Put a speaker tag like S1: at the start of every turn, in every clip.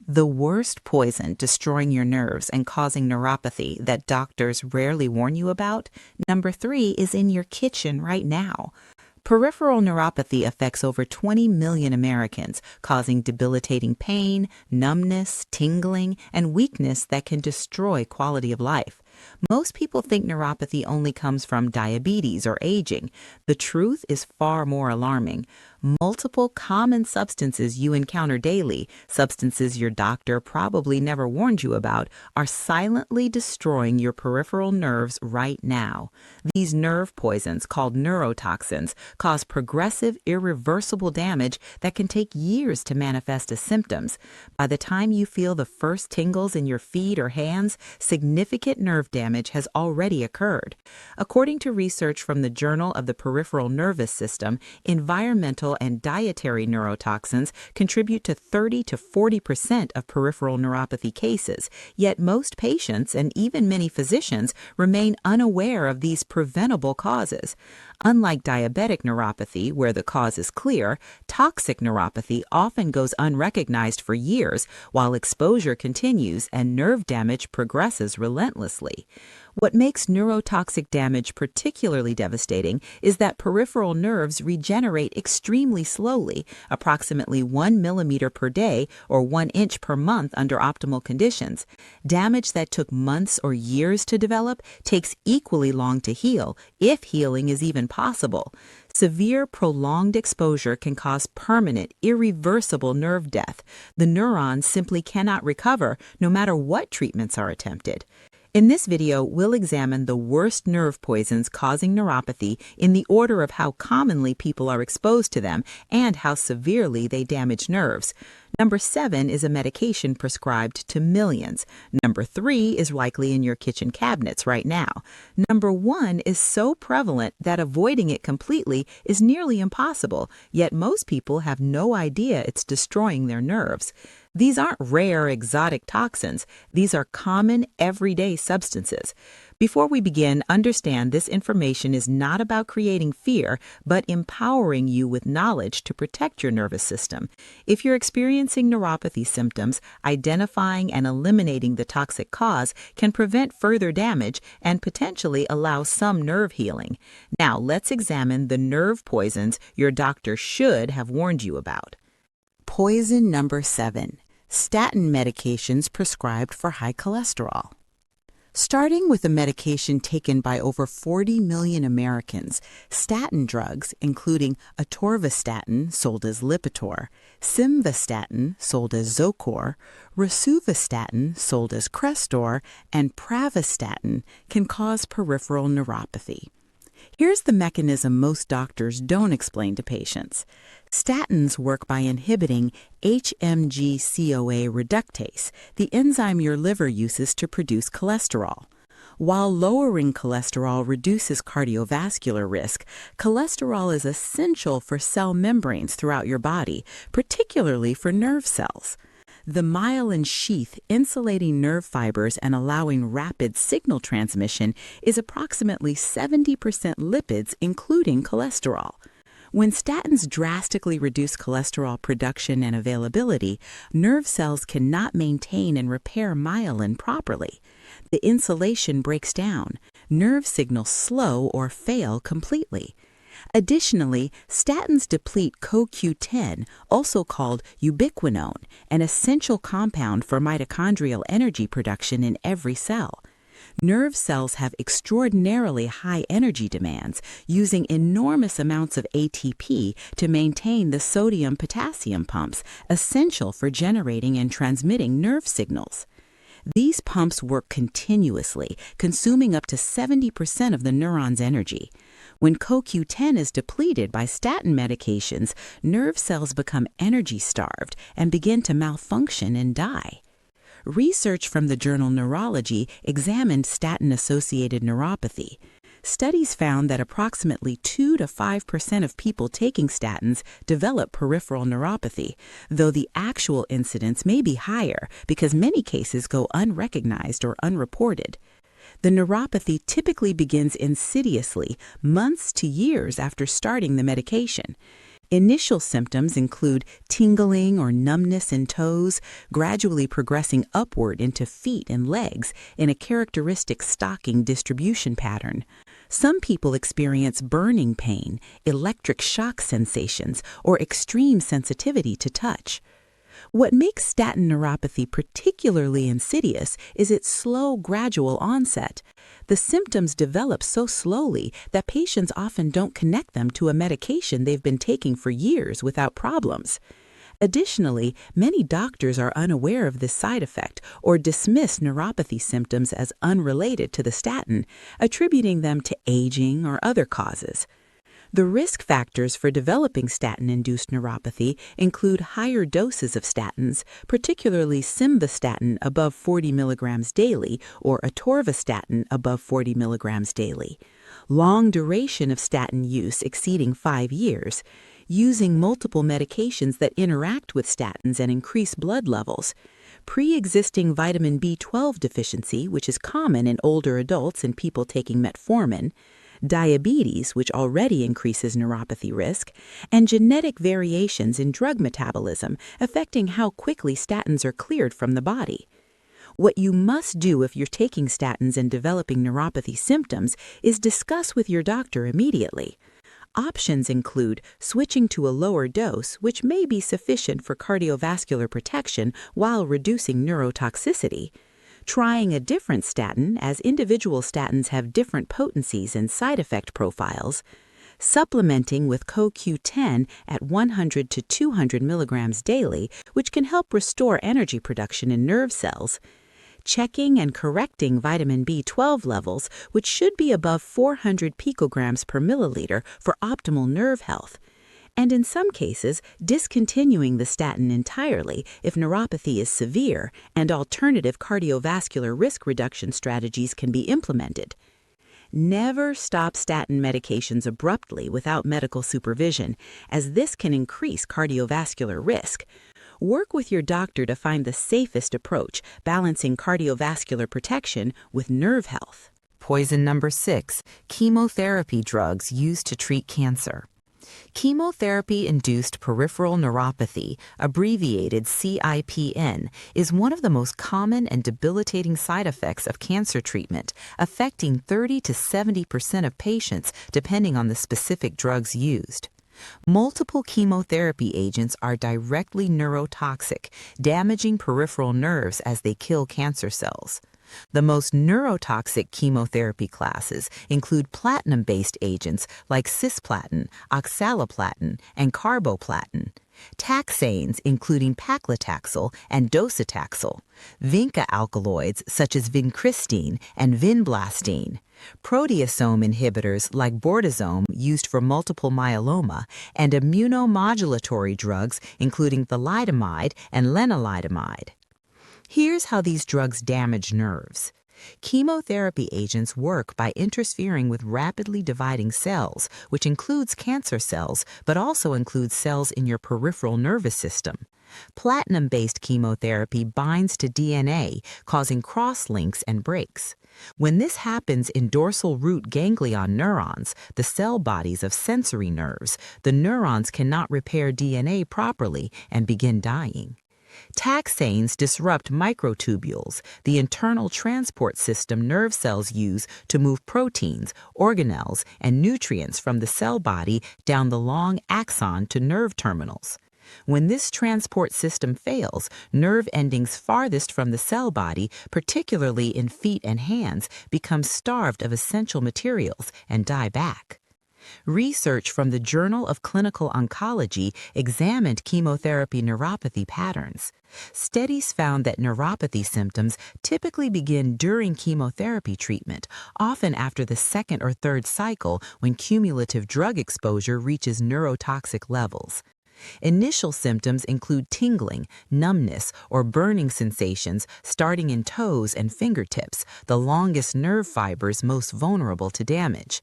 S1: The worst poison destroying your nerves and causing neuropathy that doctors rarely warn you about, number 3, is in your kitchen right now. Peripheral neuropathy affects over 20 million Americans, causing debilitating pain, numbness, tingling, and weakness that can destroy quality of life. Most people think neuropathy only comes from diabetes or aging. The truth is far more alarming. Multiple common substances you encounter daily, substances your doctor probably never warned you about, are silently destroying your peripheral nerves right now. These nerve poisons, called neurotoxins, cause progressive, irreversible damage that can take years to manifest as symptoms. By the time you feel the first tingles in your feet or hands, significant nerve damage has already occurred. According to research from the Journal of the Peripheral Nervous System, environmental and dietary neurotoxins contribute to 30 to 40% of peripheral neuropathy cases, yet most patients and even many physicians remain unaware of these preventable causes. Unlike diabetic neuropathy, where the cause is clear, toxic neuropathy often goes unrecognized for years while exposure continues and nerve damage progresses relentlessly. What makes neurotoxic damage particularly devastating is that peripheral nerves regenerate extremely slowly, approximately 1 millimeter per day or 1 inch per month under optimal conditions. Damage that took months or years to develop takes equally long to heal, if healing is even possible. Severe, prolonged exposure can cause permanent, irreversible nerve death. The neurons simply cannot recover, no matter what treatments are attempted. In this video, we'll examine the worst nerve poisons causing neuropathy in the order of how commonly people are exposed to them and how severely they damage nerves. Number 7 is a medication prescribed to millions. Number 3 is likely in your kitchen cabinets right now. Number 1 is so prevalent that avoiding it completely is nearly impossible, yet most people have no idea it's destroying their nerves. These aren't rare, exotic toxins. These are common, everyday substances. Before we begin, understand this information is not about creating fear, but empowering you with knowledge to protect your nervous system. If you're experiencing neuropathy symptoms, identifying and eliminating the toxic cause can prevent further damage and potentially allow some nerve healing. Now, let's examine the nerve poisons your doctor should have warned you about. Poison number 7. Statin medications prescribed for high cholesterol. Starting with a medication taken by over 40 million Americans, statin drugs, including atorvastatin, sold as Lipitor, simvastatin, sold as Zocor, rosuvastatin, sold as Crestor, and pravastatin, can cause peripheral neuropathy. Here's the mechanism most doctors don't explain to patients. Statins work by inhibiting HMG-CoA reductase, the enzyme your liver uses to produce cholesterol. While lowering cholesterol reduces cardiovascular risk, cholesterol is essential for cell membranes throughout your body, particularly for nerve cells. The myelin sheath insulating nerve fibers and allowing rapid signal transmission is approximately 70% lipids, including cholesterol. When statins drastically reduce cholesterol production and availability, nerve cells cannot maintain and repair myelin properly. The insulation breaks down. Nerve signals slow or fail completely. Additionally, statins deplete CoQ10, also called ubiquinone, an essential compound for mitochondrial energy production in every cell. Nerve cells have extraordinarily high energy demands, using enormous amounts of ATP to maintain the sodium-potassium pumps essential for generating and transmitting nerve signals. These pumps work continuously, consuming up to 70% of the neuron's energy. When CoQ10 is depleted by statin medications, nerve cells become energy-starved and begin to malfunction and die. Research from the journal Neurology examined statin-associated neuropathy. Studies found that approximately 2 to 5% of people taking statins develop peripheral neuropathy, though the actual incidence may be higher because many cases go unrecognized or unreported. The neuropathy typically begins insidiously, months to years after starting the medication. Initial symptoms include tingling or numbness in toes, gradually progressing upward into feet and legs in a characteristic stocking distribution pattern. Some people experience burning pain, electric shock sensations, or extreme sensitivity to touch. What makes statin neuropathy particularly insidious is its slow, gradual onset. The symptoms develop so slowly that patients often don't connect them to a medication they've been taking for years without problems. Additionally, many doctors are unaware of this side effect or dismiss neuropathy symptoms as unrelated to the statin, attributing them to aging or other causes. The risk factors for developing statin-induced neuropathy include higher doses of statins, particularly simvastatin above 40 milligrams daily or atorvastatin above 40 milligrams daily, long duration of statin use exceeding 5 years, using multiple medications that interact with statins and increase blood levels, pre-existing vitamin B12 deficiency, which is common in older adults and people taking metformin, diabetes, which already increases neuropathy risk, and genetic variations in drug metabolism affecting how quickly statins are cleared from the body. What you must do if you're taking statins and developing neuropathy symptoms is discuss with your doctor immediately. Options include switching to a lower dose, which may be sufficient for cardiovascular protection while reducing neurotoxicity, trying a different statin, as individual statins have different potencies and side effect profiles, supplementing with CoQ10 at 100 to 200 milligrams daily, which can help restore energy production in nerve cells, checking and correcting vitamin B12 levels, which should be above 400 picograms per milliliter for optimal nerve health, and in some cases, discontinuing the statin entirely if neuropathy is severe and alternative cardiovascular risk reduction strategies can be implemented. Never stop statin medications abruptly without medical supervision, as this can increase cardiovascular risk. Work with your doctor to find the safest approach, balancing cardiovascular protection with nerve health. Poison number 6, chemotherapy drugs used to treat cancer. Chemotherapy-induced peripheral neuropathy, abbreviated CIPN, is one of the most common and debilitating side effects of cancer treatment, affecting 30 to 70% of patients depending on the specific drugs used. Multiple chemotherapy agents are directly neurotoxic, damaging peripheral nerves as they kill cancer cells. The most neurotoxic chemotherapy classes include platinum-based agents like cisplatin, oxaliplatin, and carboplatin, taxanes including paclitaxel and docetaxel, vinca alkaloids such as vincristine and vinblastine, proteasome inhibitors like bortezomib used for multiple myeloma, and immunomodulatory drugs including thalidomide and lenalidomide. Here's how these drugs damage nerves. Chemotherapy agents work by interfering with rapidly dividing cells, which includes cancer cells, but also includes cells in your peripheral nervous system. Platinum-based chemotherapy binds to DNA, causing cross-links and breaks. When this happens in dorsal root ganglion neurons, the cell bodies of sensory nerves, the neurons cannot repair DNA properly and begin dying. Taxanes disrupt microtubules, the internal transport system nerve cells use to move proteins, organelles, and nutrients from the cell body down the long axon to nerve terminals. When this transport system fails, nerve endings farthest from the cell body, particularly in feet and hands, become starved of essential materials and die back. Research from the Journal of Clinical Oncology examined chemotherapy neuropathy patterns. Studies found that neuropathy symptoms typically begin during chemotherapy treatment, often after the second or third cycle when cumulative drug exposure reaches neurotoxic levels. Initial symptoms include tingling, numbness, or burning sensations starting in toes and fingertips, the longest nerve fibers most vulnerable to damage.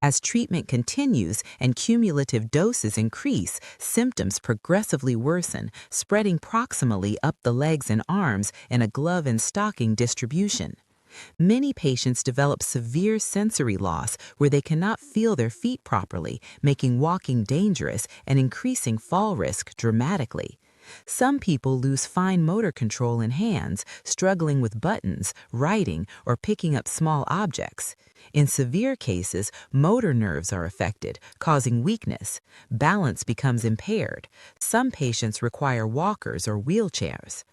S1: As treatment continues and cumulative doses increase, symptoms progressively worsen, spreading proximally up the legs and arms in a glove and stocking distribution. Many patients develop severe sensory loss where they cannot feel their feet properly, making walking dangerous and increasing fall risk dramatically. Some people lose fine motor control in hands, struggling with buttons, writing, or picking up small objects. In severe cases, motor nerves are affected, causing weakness. Balance becomes impaired. Some patients require walkers or wheelchairs.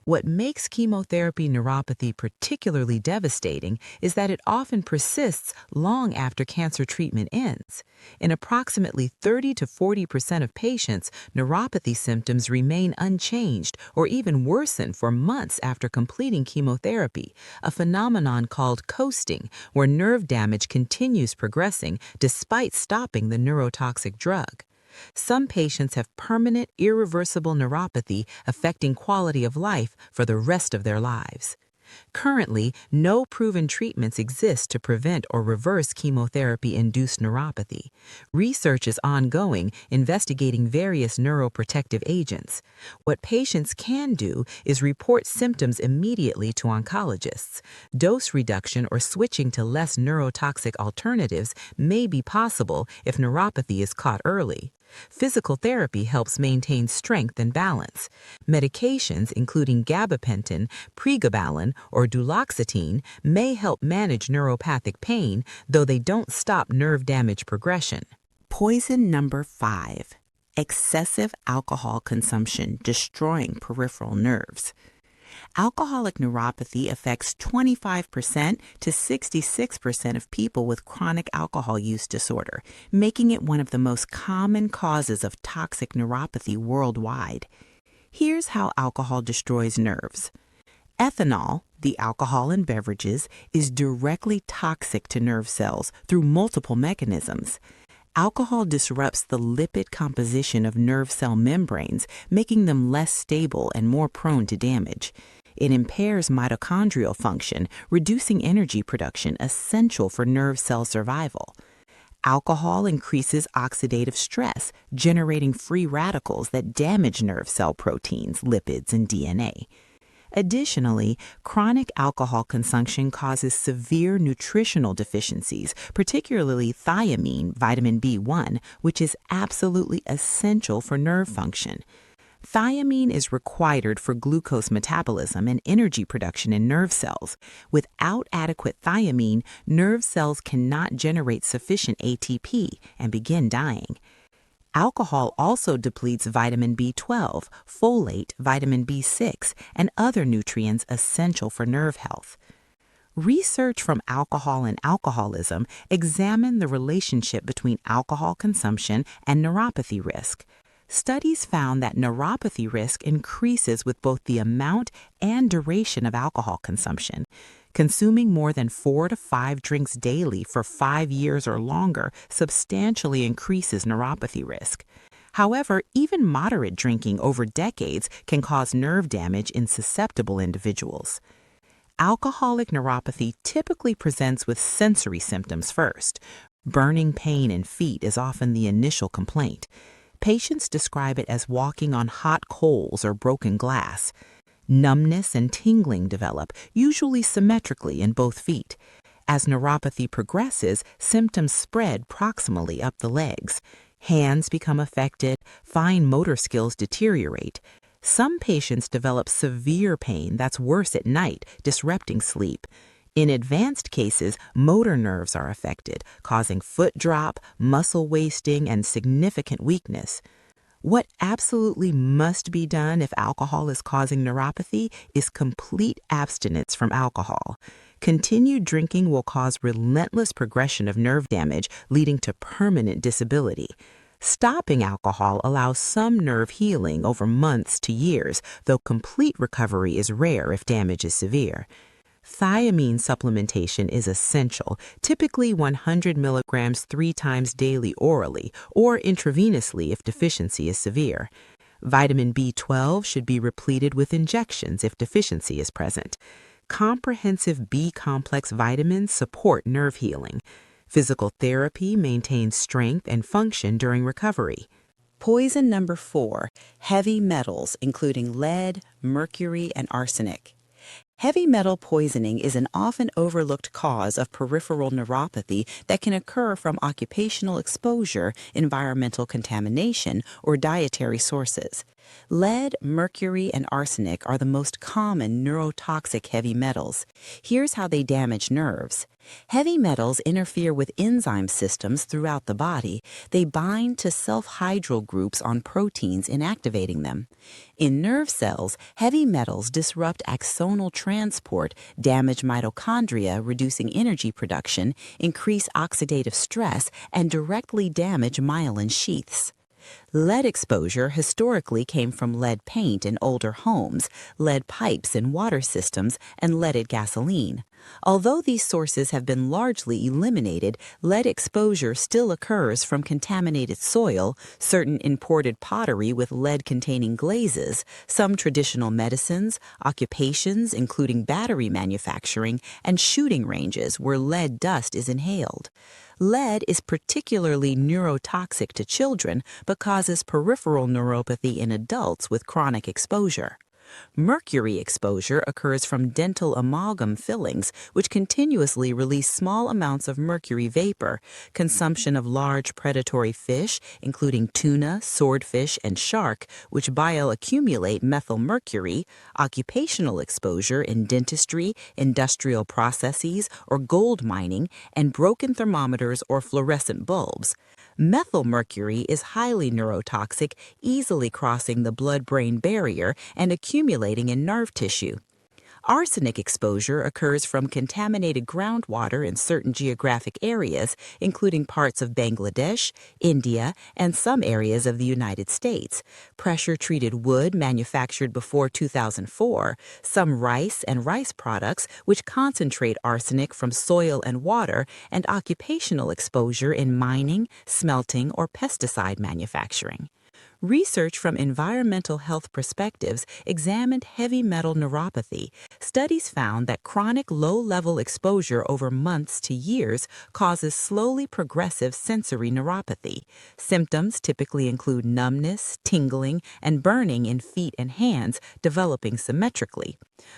S1: What makes chemotherapy neuropathy particularly devastating is that it often persists long after cancer treatment ends. In approximately 30 to 40% of patients, neuropathy symptoms remain unchanged or even worsen for months after completing chemotherapy, a phenomenon called coasting, where nerve damage continues progressing despite stopping the neurotoxic drug. Some patients have permanent, irreversible neuropathy affecting quality of life for the rest of their lives. Currently, no proven treatments exist to prevent or reverse chemotherapy-induced neuropathy. Research is ongoing, investigating various neuroprotective agents. What patients can do is report symptoms immediately to oncologists. Dose reduction or switching to less neurotoxic alternatives may be possible if neuropathy is caught early. Physical therapy helps maintain strength and balance. Medications, including gabapentin, pregabalin, or duloxetine, may help manage neuropathic pain, though they don't stop nerve damage progression. Poison number 5. Excessive alcohol consumption destroying peripheral nerves. Alcoholic neuropathy affects 25% to 66% of people with chronic alcohol use disorder, making it one of the most common causes of toxic neuropathy worldwide. Here's how alcohol destroys nerves. Ethanol, the alcohol in beverages, is directly toxic to nerve cells through multiple mechanisms. Alcohol disrupts the lipid composition of nerve cell membranes, making them less stable and more prone to damage. It impairs mitochondrial function, reducing energy production essential for nerve cell survival. Alcohol increases oxidative stress, generating free radicals that damage nerve cell proteins, lipids, and DNA. Additionally, chronic alcohol consumption causes severe nutritional deficiencies, particularly thiamine, vitamin B1, which is absolutely essential for nerve function. Thiamine is required for glucose metabolism and energy production in nerve cells. Without adequate thiamine, nerve cells cannot generate sufficient ATP and begin dying. Alcohol also depletes vitamin B12, folate, vitamin B6, and other nutrients essential for nerve health. Research from Alcohol and Alcoholism examined the relationship between alcohol consumption and neuropathy risk. Studies found that neuropathy risk increases with both the amount and duration of alcohol consumption. Consuming more than 4 to 5 drinks daily for 5 years or longer substantially increases neuropathy risk. However, even moderate drinking over decades can cause nerve damage in susceptible individuals. Alcoholic neuropathy typically presents with sensory symptoms first. Burning pain in feet is often the initial complaint. Patients describe it as walking on hot coals or broken glass. Numbness and tingling develop, usually symmetrically in both feet. As neuropathy progresses, symptoms spread proximally up the legs. Hands become affected, fine motor skills deteriorate. Some patients develop severe pain that's worse at night, disrupting sleep. In advanced cases, motor nerves are affected, causing foot drop, muscle wasting, and significant weakness. What absolutely must be done if alcohol is causing neuropathy is complete abstinence from alcohol. Continued drinking will cause relentless progression of nerve damage, leading to permanent disability. Stopping alcohol allows some nerve healing over months to years, though complete recovery is rare if damage is severe. Thiamine supplementation is essential, typically 100 milligrams 3 times daily orally or intravenously if deficiency is severe. Vitamin B12 should be repleted with injections if deficiency is present. Comprehensive B-complex vitamins support nerve healing. Physical therapy maintains strength and function during recovery. Poison number 4, heavy metals including lead, mercury, and arsenic. Heavy metal poisoning is an often overlooked cause of peripheral neuropathy that can occur from occupational exposure, environmental contamination, or dietary sources. Lead, mercury, and arsenic are the most common neurotoxic heavy metals. Here's how they damage nerves. Heavy metals interfere with enzyme systems throughout the body. They bind to self-hydryl groups on proteins, inactivating them. In nerve cells, heavy metals disrupt axonal transport, damage mitochondria, reducing energy production, increase oxidative stress, and directly damage myelin sheaths. Lead exposure historically came from lead paint in older homes, lead pipes in water systems, and leaded gasoline. Although these sources have been largely eliminated, lead exposure still occurs from contaminated soil, certain imported pottery with lead-containing glazes, some traditional medicines, occupations including battery manufacturing, and shooting ranges where lead dust is inhaled. Lead is particularly neurotoxic to children but causes peripheral neuropathy in adults with chronic exposure. Mercury exposure occurs from dental amalgam fillings, which continuously release small amounts of mercury vapor. Consumption of large predatory fish, including tuna, swordfish, and shark, which bioaccumulate methylmercury, occupational exposure in dentistry, industrial processes, or gold mining, and broken thermometers or fluorescent bulbs. Methylmercury is highly neurotoxic, easily crossing the blood-brain barrier and accumulating in nerve tissue. Arsenic exposure occurs from contaminated groundwater in certain geographic areas, including parts of Bangladesh, India, and some areas of the United States. Pressure-treated wood manufactured before 2004, some rice and rice products which concentrate arsenic from soil and water, and occupational exposure in mining, smelting, or pesticide manufacturing. Research from environmental health perspectives examined heavy metal neuropathy. Studies found that chronic low-level exposure over months to years causes slowly progressive sensory neuropathy. Symptoms typically include numbness, tingling, and burning in feet and hands, developing symmetrically.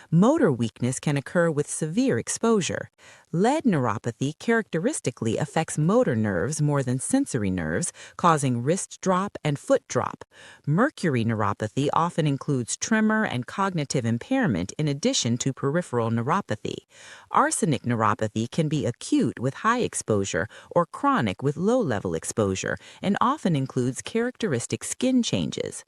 S1: Motor weakness can occur with severe exposure. Lead neuropathy characteristically affects motor nerves more than sensory nerves, causing wrist drop and foot drop. Mercury neuropathy often includes tremor and cognitive impairment in addition to peripheral neuropathy. Arsenic neuropathy can be acute with high exposure or chronic with low-level exposure and often includes characteristic skin changes.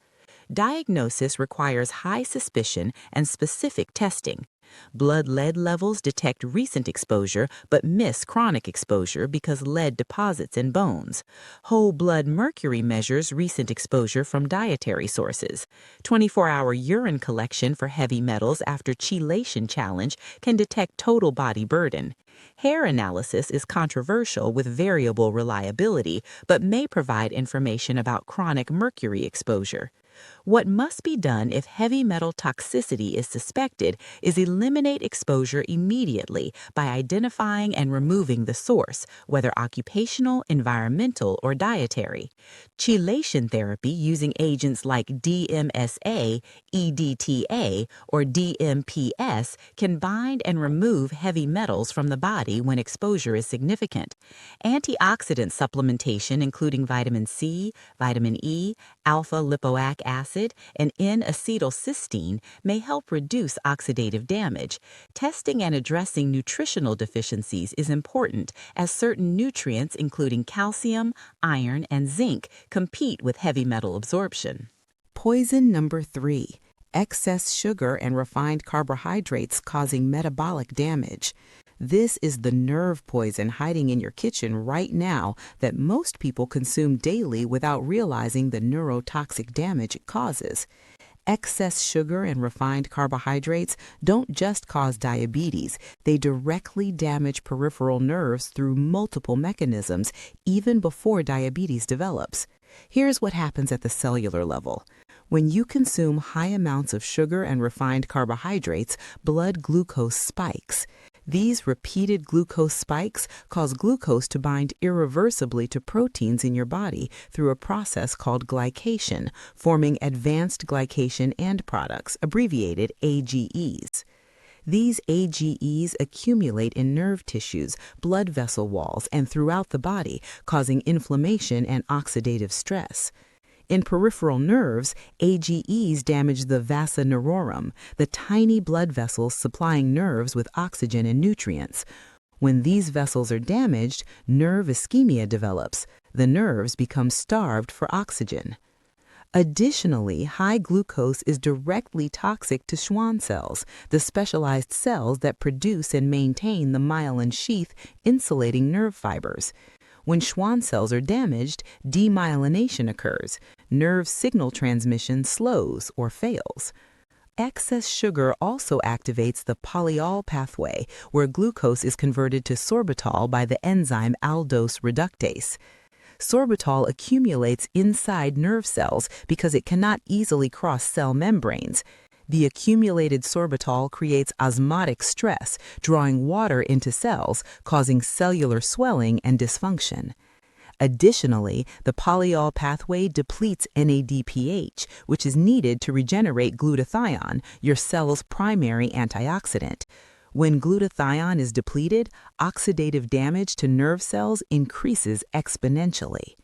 S1: Diagnosis requires high suspicion and specific testing. Blood lead levels detect recent exposure but miss chronic exposure because lead deposits in bones. Whole blood mercury measures recent exposure from dietary sources. 24-hour urine collection for heavy metals after chelation challenge can detect total body burden. Hair analysis is controversial with variable reliability but may provide information about chronic mercury exposure. What must be done if heavy metal toxicity is suspected is eliminate exposure immediately by identifying and removing the source, whether occupational, environmental, or dietary. Chelation therapy using agents like DMSA, EDTA, or DMPS can bind and remove heavy metals from the body when exposure is significant. Antioxidant supplementation, including vitamin C, vitamin E, alpha-lipoic acid, and N-acetylcysteine may help reduce oxidative damage. Testing and addressing nutritional deficiencies is important as certain nutrients, including calcium, iron, and zinc, compete with heavy metal absorption. Poison number 3. Excess sugar and refined carbohydrates causing metabolic damage. This is the nerve poison hiding in your kitchen right now that most people consume daily without realizing the neurotoxic damage it causes. Excess sugar and refined carbohydrates don't just cause diabetes, they directly damage peripheral nerves through multiple mechanisms, even before diabetes develops. Here's what happens at the cellular level. When you consume high amounts of sugar and refined carbohydrates, blood glucose spikes. These repeated glucose spikes cause glucose to bind irreversibly to proteins in your body through a process called glycation, forming Advanced Glycation End products, abbreviated AGEs. These AGEs accumulate in nerve tissues, blood vessel walls, and throughout the body, causing inflammation and oxidative stress. In peripheral nerves, AGEs damage the vasa nervorum, the tiny blood vessels supplying nerves with oxygen and nutrients. When these vessels are damaged, nerve ischemia develops. The nerves become starved for oxygen. Additionally, high glucose is directly toxic to Schwann cells, the specialized cells that produce and maintain the myelin sheath insulating nerve fibers. When Schwann cells are damaged, demyelination occurs. Nerve signal transmission slows or fails. Excess sugar also activates the polyol pathway, where glucose is converted to sorbitol by the enzyme aldose reductase. Sorbitol accumulates inside nerve cells because it cannot easily cross cell membranes. The accumulated sorbitol creates osmotic stress, drawing water into cells, causing cellular swelling and dysfunction. Additionally, the polyol pathway depletes NADPH, which is needed to regenerate glutathione, your cell's primary antioxidant. When glutathione is depleted, oxidative damage to nerve cells increases exponentially.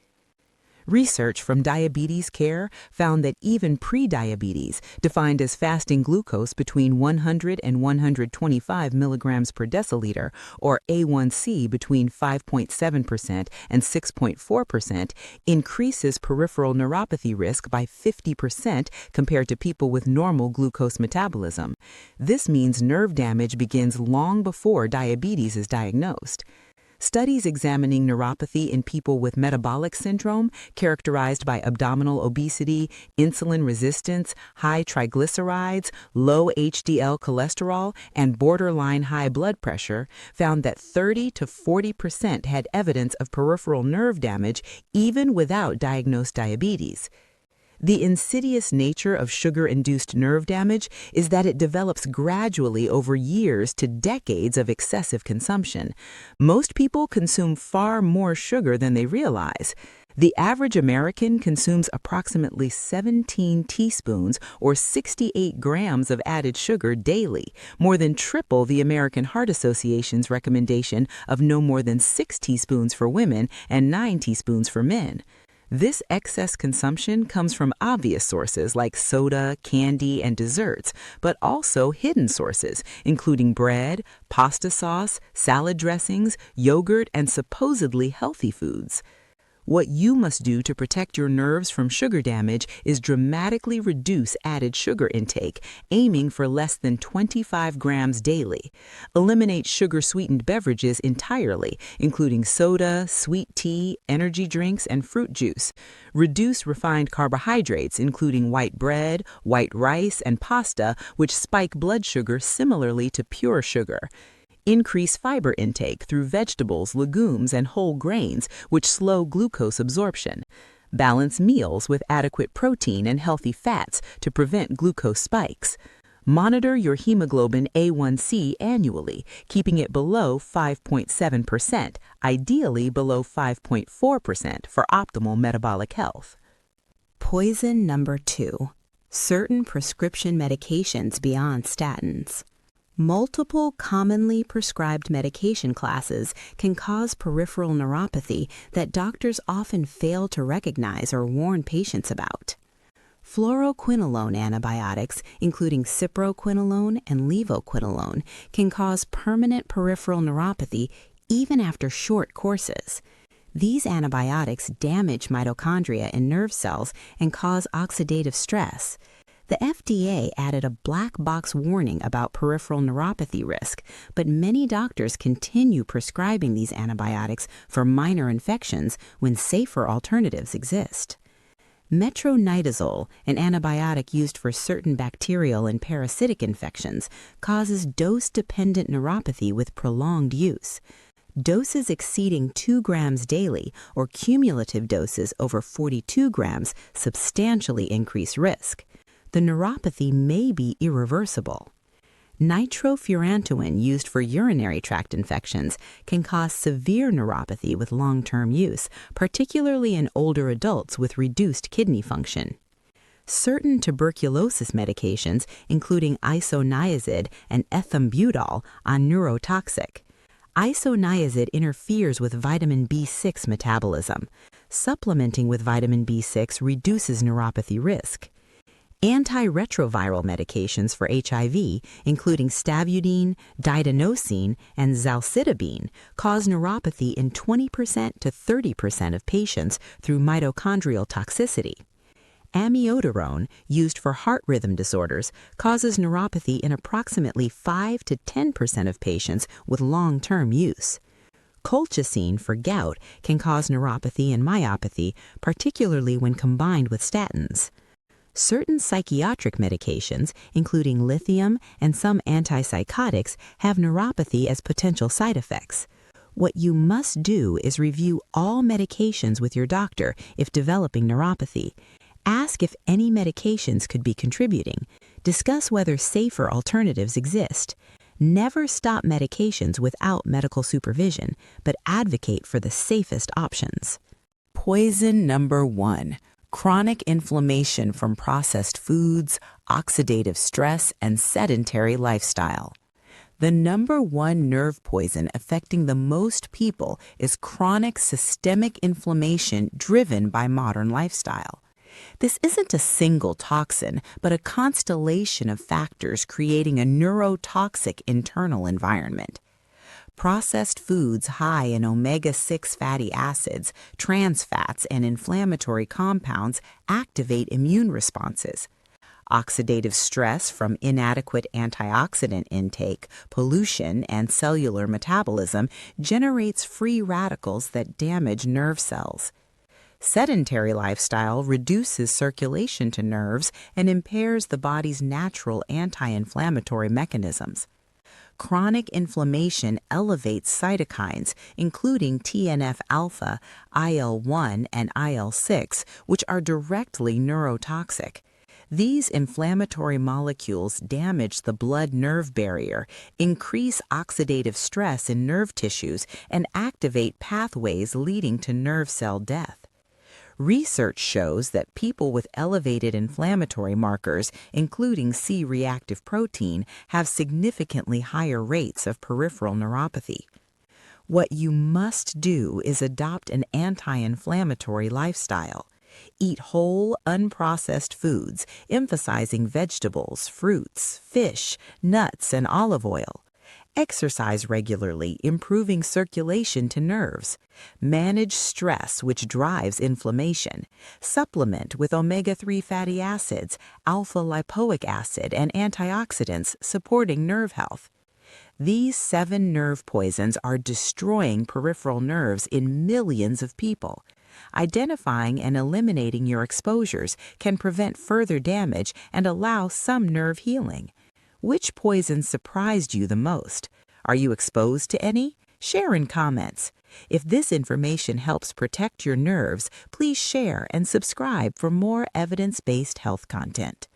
S1: Research from Diabetes Care found that even prediabetes, defined as fasting glucose between 100 and 125 milligrams per deciliter, or A1C between 5.7% and 6.4%, increases peripheral neuropathy risk by 50% compared to people with normal glucose metabolism. This means nerve damage begins long before diabetes is diagnosed. Studies examining neuropathy in people with metabolic syndrome, characterized by abdominal obesity, insulin resistance, high triglycerides, low HDL cholesterol, and borderline high blood pressure, found that 30 to 40% had evidence of peripheral nerve damage even without diagnosed diabetes. The insidious nature of sugar-induced nerve damage is that it develops gradually over years to decades of excessive consumption. Most people consume far more sugar than they realize. The average American consumes approximately 17 teaspoons or 68 grams of added sugar daily, more than triple the American Heart Association's recommendation of no more than 6 teaspoons for women and 9 teaspoons for men. This excess consumption comes from obvious sources like soda, candy, and desserts, but also hidden sources, including bread, pasta sauce, salad dressings, yogurt, and supposedly healthy foods. What you must do to protect your nerves from sugar damage is dramatically reduce added sugar intake, aiming for less than 25 grams daily. Eliminate sugar-sweetened beverages entirely, including soda, sweet tea, energy drinks, and fruit juice. Reduce refined carbohydrates, including white bread, white rice, and pasta, which spike blood sugar similarly to pure sugar. Increase fiber intake through vegetables, legumes, and whole grains, which slow glucose absorption. Balance meals with adequate protein and healthy fats to prevent glucose spikes. Monitor your hemoglobin A1C annually, keeping it below 5.7%, ideally below 5.4% for optimal metabolic health.
S2: Poison number 2. Certain prescription medications beyond statins. Multiple commonly prescribed medication classes can cause peripheral neuropathy that doctors often fail to recognize or warn patients about. Fluoroquinolone antibiotics, including ciproquinolone and levoquinolone, can cause permanent peripheral neuropathy even after short courses. These antibiotics damage mitochondria and nerve cells and cause oxidative stress. The FDA added a black box warning about peripheral neuropathy risk, but many doctors continue prescribing these antibiotics for minor infections when safer alternatives exist. Metronidazole, an antibiotic used for certain bacterial and parasitic infections, causes dose-dependent neuropathy with prolonged use. Doses exceeding 2 grams daily or cumulative doses over 42 grams substantially increase risk. The neuropathy may be irreversible. Nitrofurantoin used for urinary tract infections can cause severe neuropathy with long-term use, particularly in older adults with reduced kidney function. Certain tuberculosis medications, including isoniazid and ethambutol, are neurotoxic. Isoniazid interferes with vitamin B6 metabolism. Supplementing with vitamin B6 reduces neuropathy risk. Antiretroviral medications for HIV, including stavudine, didenosine, and zalcitabine, cause neuropathy in 20% to 30% of patients through mitochondrial toxicity. Amiodarone, used for heart rhythm disorders, causes neuropathy in approximately 5 to 10% of patients with long-term use. Colchicine for gout can cause neuropathy and myopathy, particularly when combined with statins. Certain psychiatric medications, including lithium and some antipsychotics, have neuropathy as potential side effects. What you must do is review all medications with your doctor if developing neuropathy. Ask if any medications could be contributing. Discuss whether safer alternatives exist. Never stop medications without medical supervision, but advocate for the safest options.
S1: Poison number 1. Chronic inflammation from processed foods, oxidative stress, and sedentary lifestyle. The number 1 nerve poison affecting the most people is chronic systemic inflammation driven by modern lifestyle. This isn't a single toxin, but a constellation of factors creating a neurotoxic internal environment. Processed foods high in omega-6 fatty acids, trans fats, and inflammatory compounds activate immune responses. Oxidative stress from inadequate antioxidant intake, pollution, and cellular metabolism generates free radicals that damage nerve cells. Sedentary lifestyle reduces circulation to nerves and impairs the body's natural anti-inflammatory mechanisms. Chronic inflammation elevates cytokines, including TNF-alpha, IL-1, and IL-6, which are directly neurotoxic. These inflammatory molecules damage the blood-nerve barrier, increase oxidative stress in nerve tissues, and activate pathways leading to nerve cell death. Research shows that people with elevated inflammatory markers, including C-reactive protein, have significantly higher rates of peripheral neuropathy. What you must do is adopt an anti-inflammatory lifestyle. Eat whole, unprocessed foods, emphasizing vegetables, fruits, fish, nuts, and olive oil. Exercise regularly, improving circulation to nerves. Manage stress, which drives inflammation. Supplement with omega-3 fatty acids, alpha-lipoic acid, and antioxidants, supporting nerve health. These 7 nerve poisons are destroying peripheral nerves in millions of people. Identifying and eliminating your exposures can prevent further damage and allow some nerve healing. Which poison surprised you the most? Are you exposed to any? Share in comments. If this information helps protect your nerves, please share and subscribe for more evidence-based health content.